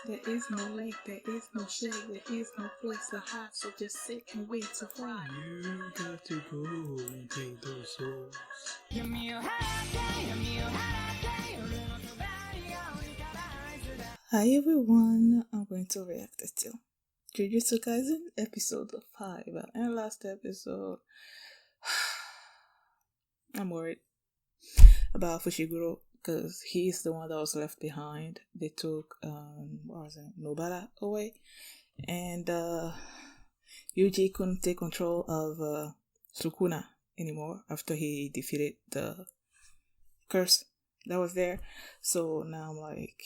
There is no lake, there is no shade, there is no place to hide, so just sit and wait to fly. You got to go and take those souls. Hi everyone, I'm going to react to Jujutsu Kaisen episode 5. And last episode, I'm worried about Fushiguro because he's the one that was left behind. They took what was it, Nobara away, and Yuji couldn't take control of Sukuna anymore after he defeated the curse that was there. So now I'm like,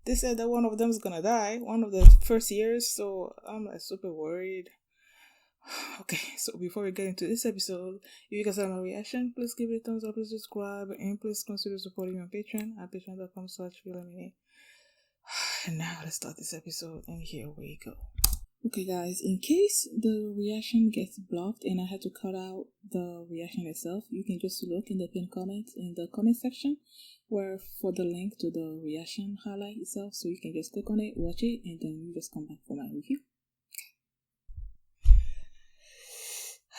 they said that one of them is gonna die, one of the first years, so I'm like super worried. Okay, so before we get into this episode, if you guys have my reaction, please give it a thumbs up, please subscribe, and please consider supporting me on Patreon at patreon.com/Philomene. And now let's start this episode, and here we go. Okay guys, in case the reaction gets blocked and I had to cut out the reaction itself, you can just look in the pinned comments in the comment section where for the link to the reaction highlight itself, so you can just click on it, watch it, and then you just come back for my review.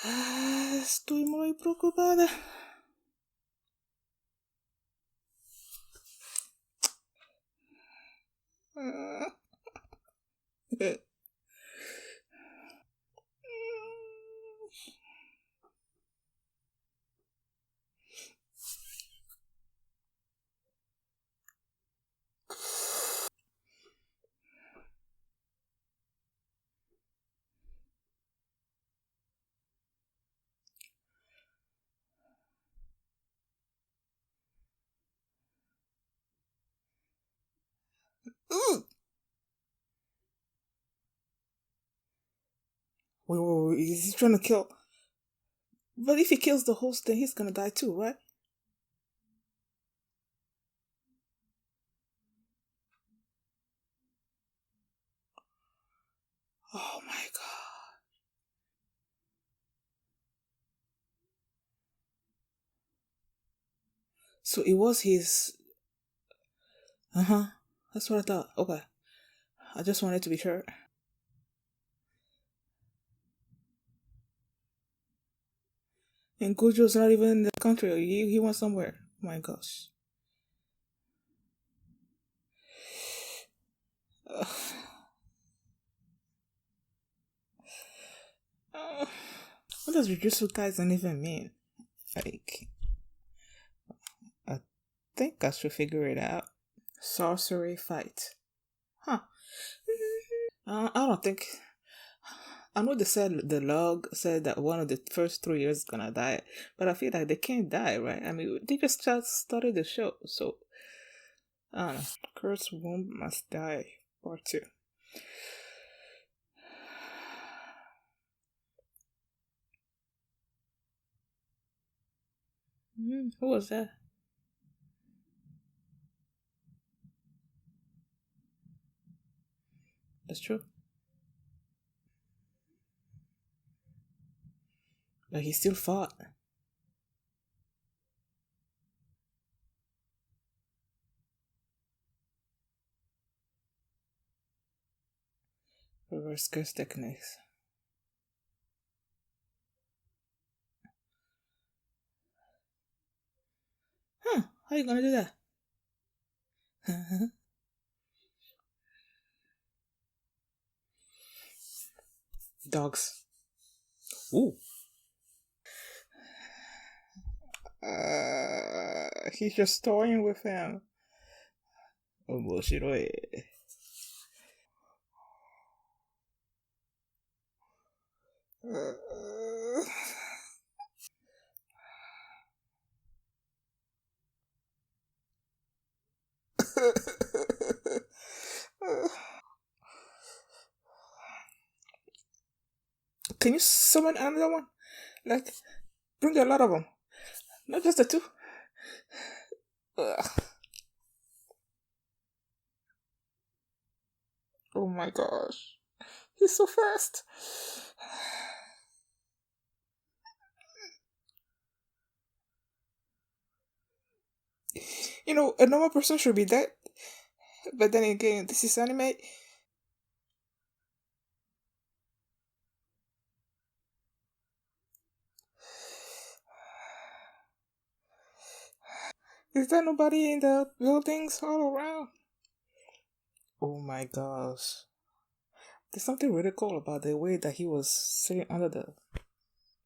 Estoy muy preocupada. Wait, is he trying to kill? But if he kills the host, then he's gonna die too, right? Oh my god. So it was his... That's what I thought. Okay. I just wanted to be sure. And Gojo's not even in the country. He went somewhere. Oh my gosh. What does Jujutsu Kaisen even mean? Like, I think I should figure it out. Sorcery fight. Huh. I don't think... I know they said the log said that one of the first 3 years is gonna die, but I feel like they can't die, right? I mean, they just started the show, so I don't know. Cursed womb must die, part 2. Who was that? That's true. But he still fought. Reverse curse techniques. How you gonna do that? Dogs. Ooh. He's just toying with him. Oh, bullshit. Can you summon another one? Like, bring a lot of them. Not just the 2. Ugh. Oh my gosh. He's so fast. You know, a normal person should be dead. But then again, this is anime. Is there nobody in the buildings all around? Oh my gosh. There's something really cool about the way that he was sitting under the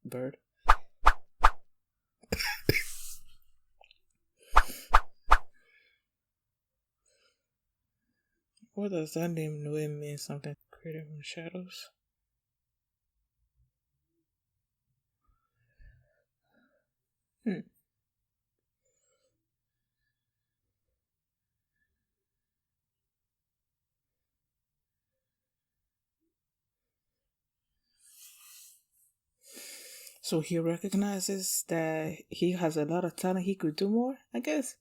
bird. What does that name mean? Something created from shadows? Hmm. So he recognizes that he has a lot of talent. He could do more, I guess.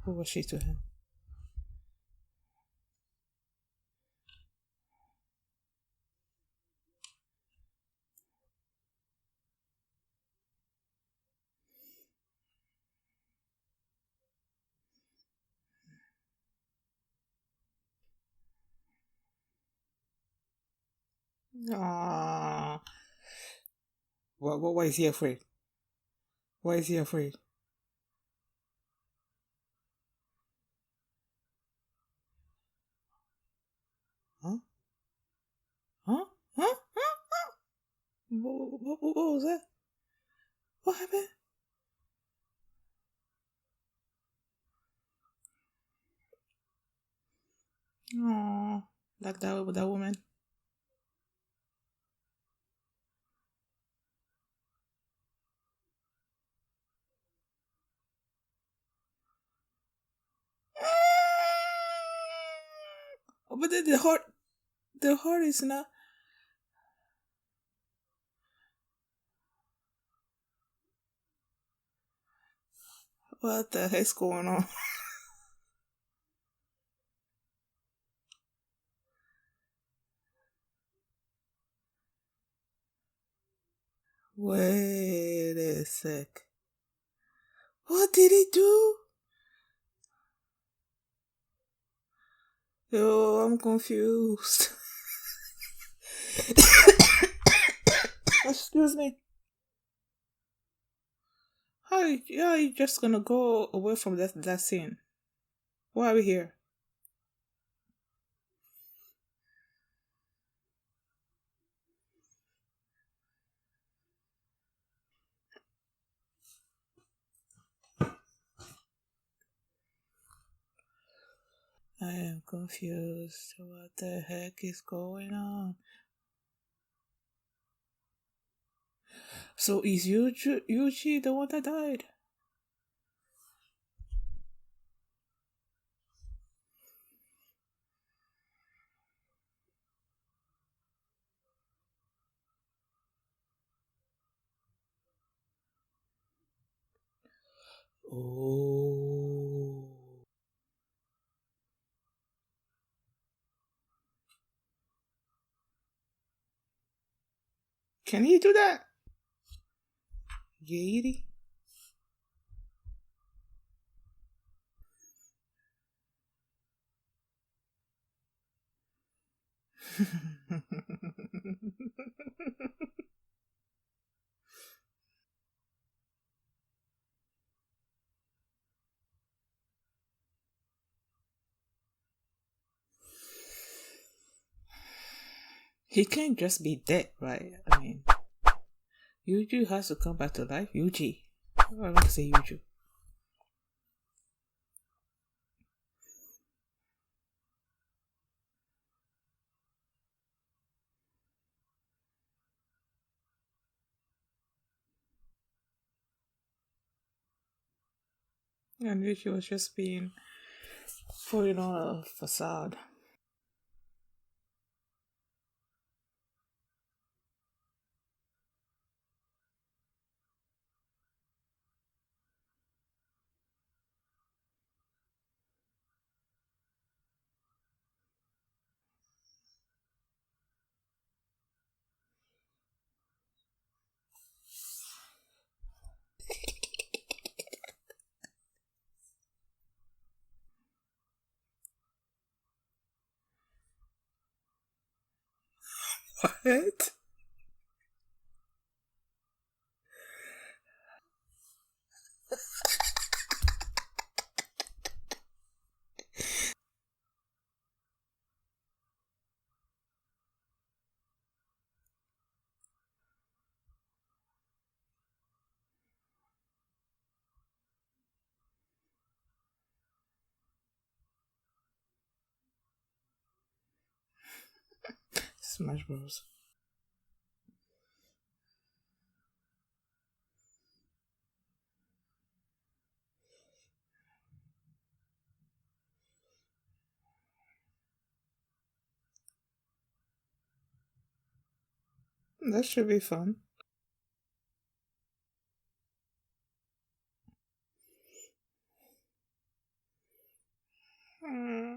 Who was she to him? Ah, why is he afraid? Why is he afraid? Huh? Huh? Huh? Huh? What was that? What happened? Oh, like that with that woman. Oh, but the heart is not. What the heck's going on? Wait a sec. What did he do? Yo, I'm confused. Excuse me. How are you just gonna go away from that scene? Why are we here? I am confused. What the heck is going on? So is Yuji the one that died? Oh. Can he do that? Yeti? He can't just be dead, right? I mean, Yuji has to come back to life. Yuji. I like to say Yuji. And Yuji was just being putting on a facade. What? Smash Bros. That should be fun. Hmm.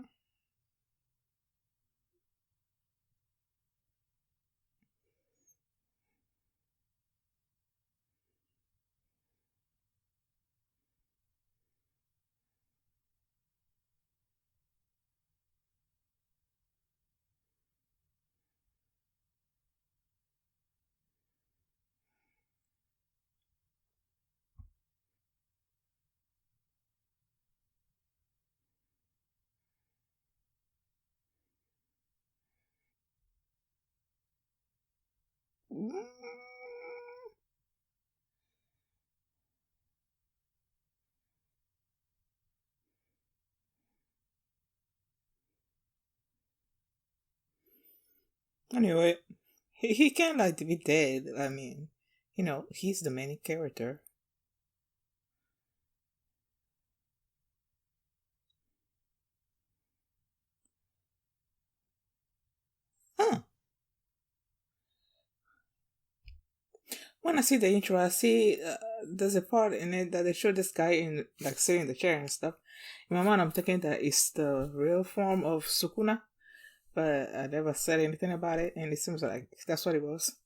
Anyway, he can't like be dead. I mean, he's the main character. Huh. When I see the intro, I see there's a part in it that they show this guy in like sitting in the chair and stuff. In my mind, I'm thinking that it's the real form of Sukuna, but I never said anything about it, and it seems like that's what it was.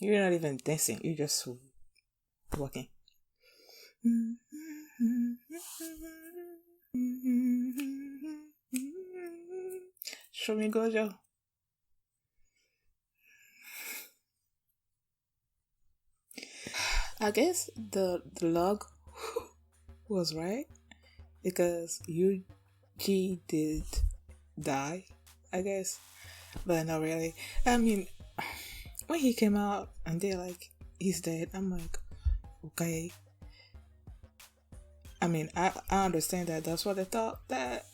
You're not even dancing; you're just walking. Show me Gojo. I guess the log was right because Yuji did die, I guess, but not really. I mean, when he came out and they're like, he's dead, I'm like, okay. I mean, I understand that that's what they thought that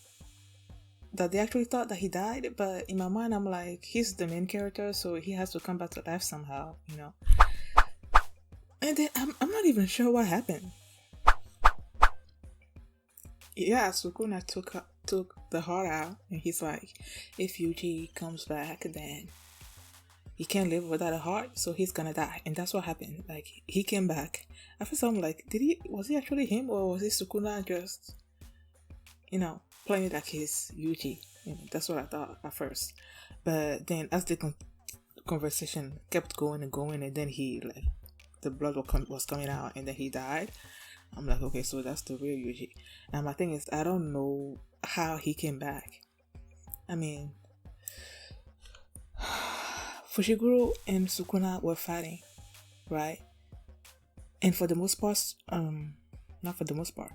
they actually thought that he died, but in my mind, I'm like, he's the main character, so he has to come back to life somehow. And then I'm not even sure what happened. Yeah, Sukuna took the heart out, and he's like, if Yuji comes back, then he can't live without a heart, so he's gonna die, and that's what happened. Like he came back. At first, I'm like, was he actually him, or was it Sukuna just, playing like his Yuji? That's what I thought at first. But then, as the conversation kept going and going, and then he like the blood was coming out, and then he died. I'm like, okay, so that's the real Yuji. Now my thing is, I don't know how he came back. I mean, Fushiguro and Sukuna were fighting, right? And for the most part, not for the most part,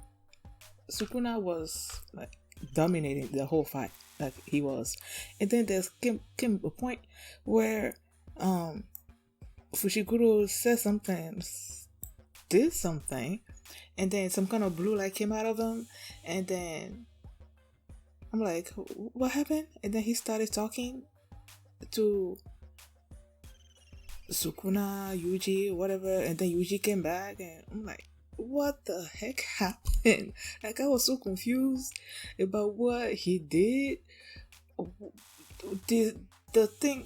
Sukuna was like dominating the whole fight, like he was. And then there came a point where Fushiguro said something, did something, and then some kind of blue light came out of him, and then I'm like, what happened? And then he started talking to Sukuna, Yuji, whatever, and then Yuji came back, and I'm like, what the heck happened? Like, I was so confused about what he did. The thing,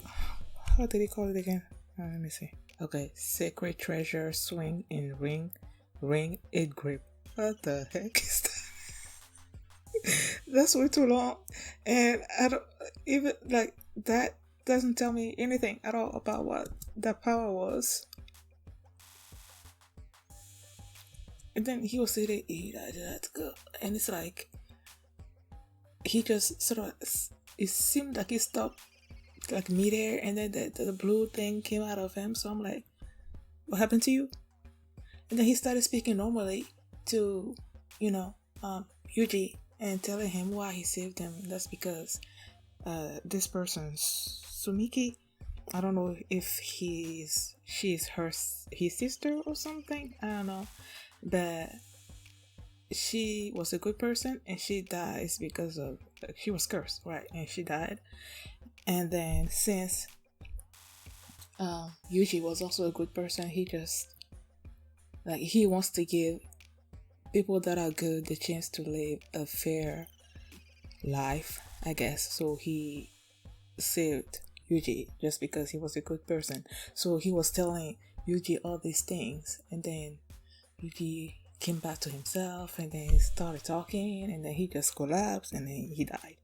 how did he call it again? Let me see. Okay, sacred treasure, swing in ring, 8 grip. What the heck is that? That's way too long, and I don't even like that. Doesn't tell me anything at all about what that power was. And then he was saying, "Let's go," and it's like he just sort of it seemed like he stopped like midair, and then the blue thing came out of him. So I'm like, what happened to you? And then he started speaking normally to, you know, Yuji, and telling him why he saved him. That's because this person, Sumiki, I don't know if she's his sister or something. I don't know, but she was a good person, and she dies because of she was cursed, right? And she died. And then since Yuji was also a good person, he just like he wants to give people that are good the chance to live a fair life, I guess. So he saved Yuji just because he was a good person. So he was telling Yuji all these things, and then Yuji came back to himself, and then he started talking, and then he just collapsed, and then he died.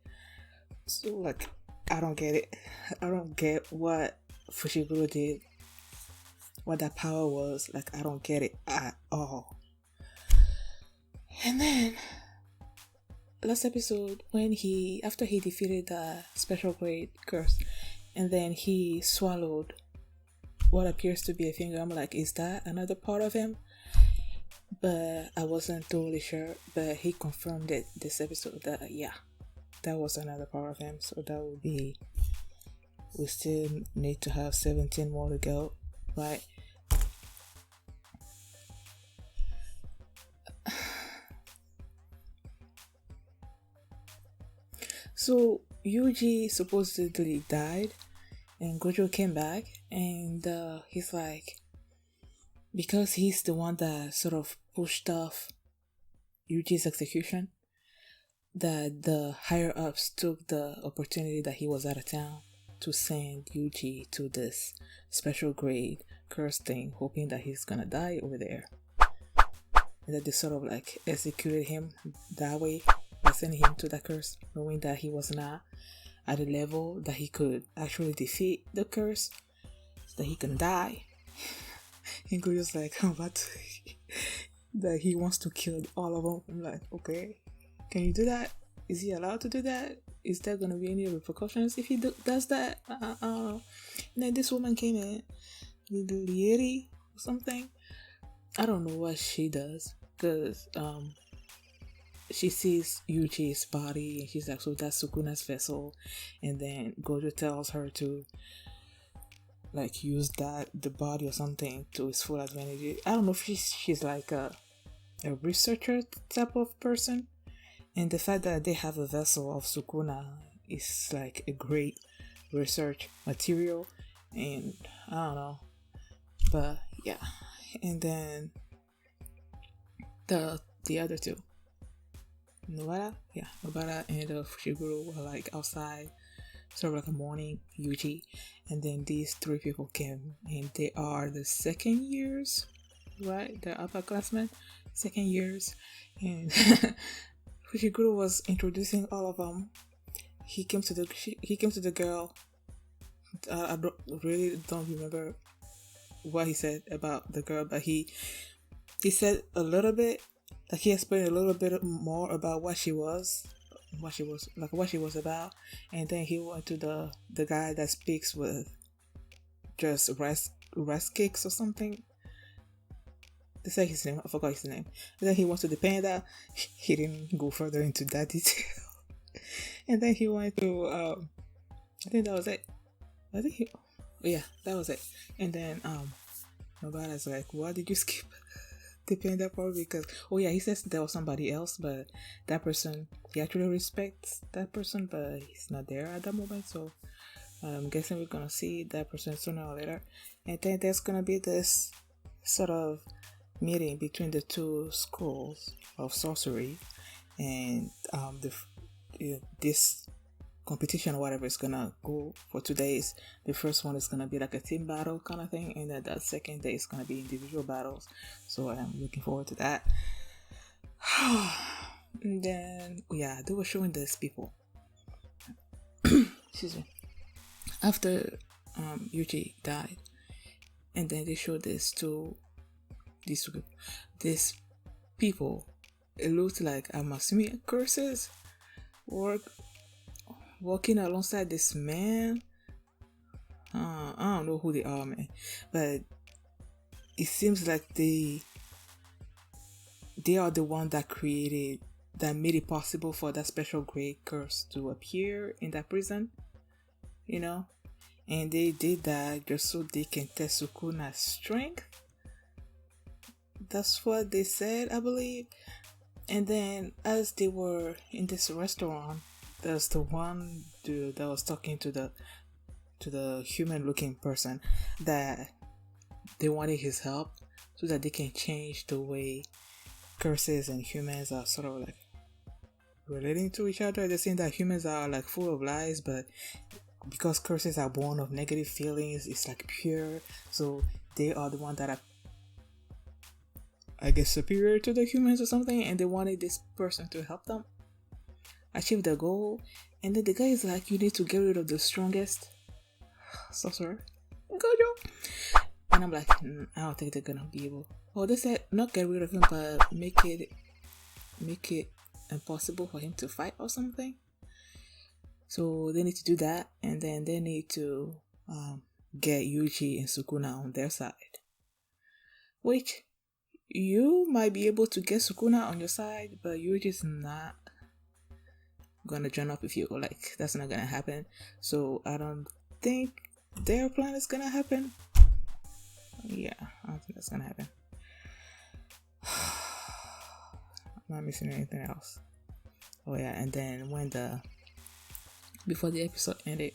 So like, I don't get it. I don't get what Fushiguro did, what that power was. Like, I don't get it at all. And then last episode, when after he defeated the special grade curse, and then he swallowed what appears to be a finger, I'm like, is that another part of him? But I wasn't totally sure, but he confirmed it this episode that yeah, that was another part of him. So that would be, we still need to have 17 more to go, right? So Yuji supposedly died, and Gojo came back, and he's like, because he's the one that sort of pushed off Yuji's execution, that the higher ups took the opportunity that he was out of town to send Yuji to this special grade curse thing, hoping that he's gonna die over there. And that they sort of like executed him that way by sending him to that curse, knowing that he was not at a level that he could actually defeat the curse, so that he can die. And Gojo's like, I'm about to that he wants to kill all of them. I'm like, okay, can you do that? Is he allowed to do that? Is there gonna be any repercussions if he does that? And then this woman came in, Lieri or something. I don't know what she does, because she sees Yuji's body, and she's like, so that's Sukuna's vessel. And then Gojo tells her to like use the body or something to its full advantage. I don't know if she's like a researcher type of person, and the fact that they have a vessel of Sukuna is like a great research material. And I don't know, but yeah. And then the other two, Nobara and Fushiguro were like outside, sort of like a morning Yuji, and then these three people came, and they are the second years, right? They're upperclassmen, second years, and Fushiguro was introducing all of them. He came to the girl. I really don't remember what he said about the girl, but he said a little bit, like he explained a little bit more about what she was about, and then he went to the guy that speaks with just rice cakes or something. They say his name, I forgot his name. And then he went to the panda. He didn't go further into that detail. And then he went to I think that was it. Yeah, that was it. And then Nobara's like, why did you skip the panda part? Because he says there was somebody else, but that person, he actually respects that person, but he's not there at that moment. So I'm guessing we're gonna see that person sooner or later. And then there's gonna be this sort of meeting between the two schools of sorcery, and this competition or whatever is gonna go for 2 days. The first one is gonna be like a team battle kind of thing, and then the second day is gonna be individual battles. So I'm looking forward to that. And then they were showing these people. Excuse me. After Yuji died, and then they showed this to these people. It looked like, I'm assuming, curses, or walking alongside this man. I don't know who they are, man, but it seems like they are the one that made it possible for that special gray curse to appear in that prison, you know, and they did that just so they can test Sukuna's strength. That's what they said, I believe. And then as they were in this restaurant, there's the one dude that was talking to the human looking person that they wanted his help so that they can change the way curses and humans are sort of like relating to each other. They're saying that humans are like full of lies, but because curses are born of negative feelings, it's like pure. So they are the one that are, I guess, superior to the humans or something, and they wanted this person to help them achieve their goal. And then the guy is like, you need to get rid of the strongest sorcerer, Gojo. And I'm like, I don't think they're gonna be able. Well, they said not get rid of him, but make it impossible for him to fight or something. So they need to do that, and then they need to get Yuji and Sukuna on their side. Which you might be able to get Sukuna on your side, but Yuji's not gonna join up with you. Like, that's not gonna happen. So I don't think their plan is gonna happen. Yeah, I don't think that's gonna happen. I'm not missing anything else. Oh yeah, and then before the episode ended,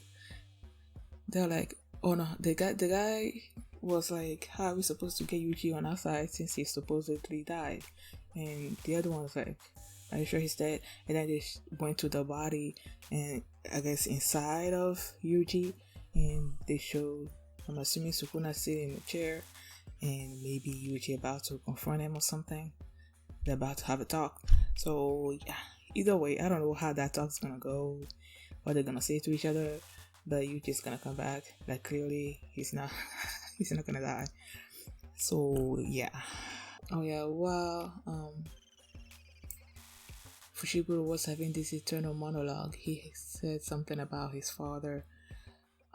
they're like, oh no, the guy was like, how are we supposed to get Yuji on our side since he supposedly died? And the other one was like, are you sure he's dead? And then they went to the body, and I guess inside of Yuji, and they showed, I'm assuming, Sukuna sitting in a chair, and maybe Yuji about to confront him or something. They're about to have a talk. So yeah, either way, I don't know how that talk's gonna go, what they're gonna say to each other, but Yuji's gonna come back. Like, clearly he's not he's not gonna die. So yeah. Oh yeah, while Fushiguro was having this eternal monologue, he said something about his father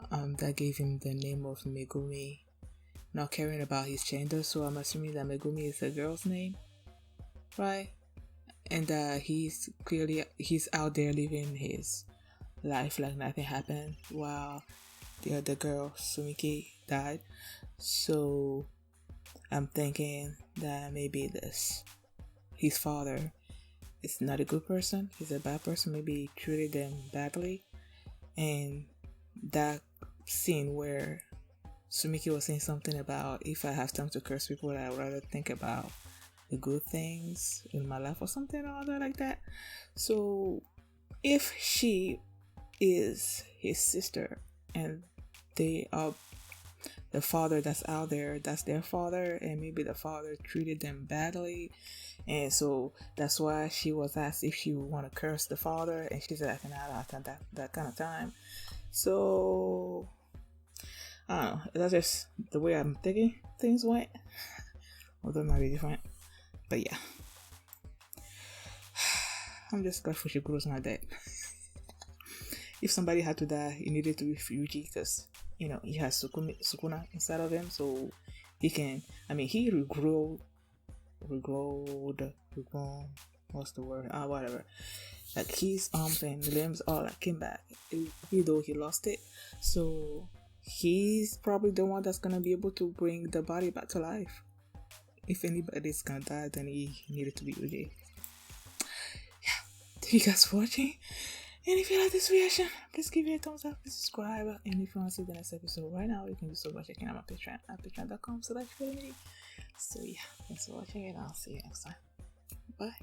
that gave him the name of Megumi, not caring about his gender. So I'm assuming that Megumi is a girl's name, right? And he's out there living his life like nothing happened while the other girl, Sumiki, died. So I'm thinking that maybe his father is not a good person, he's a bad person, maybe he treated them badly. And that scene where Sumiki was saying something about, if I have time to curse people, I would rather think about the good things in my life or something or other like that. So if she is his sister and they are the father that's out there, that's their father, and maybe the father treated them badly, and so that's why she was asked if she would want to curse the father, and she said, I cannot have that kind of time. So I don't know, that's just the way I'm thinking things went, although it might be different. But yeah, I'm just glad Fushiguro's not dead. If somebody had to die, it needed to be Yuji, because, you know, he has Sukuna inside of him, so he can, he regrowed, what's the word? Whatever. Like, his arms and limbs all like came back, even though he lost it. So he's probably the one that's gonna be able to bring the body back to life. If anybody's gonna die, then he needed to be Yuji. Yeah, thank you guys for watching. And if you like this reaction, please give it a thumbs up, please subscribe, and if you want to see the next episode right now, you can do so by checking out my Patreon at patreon.com/FilmMini. So yeah, thanks for watching, and I'll see you next time. Bye.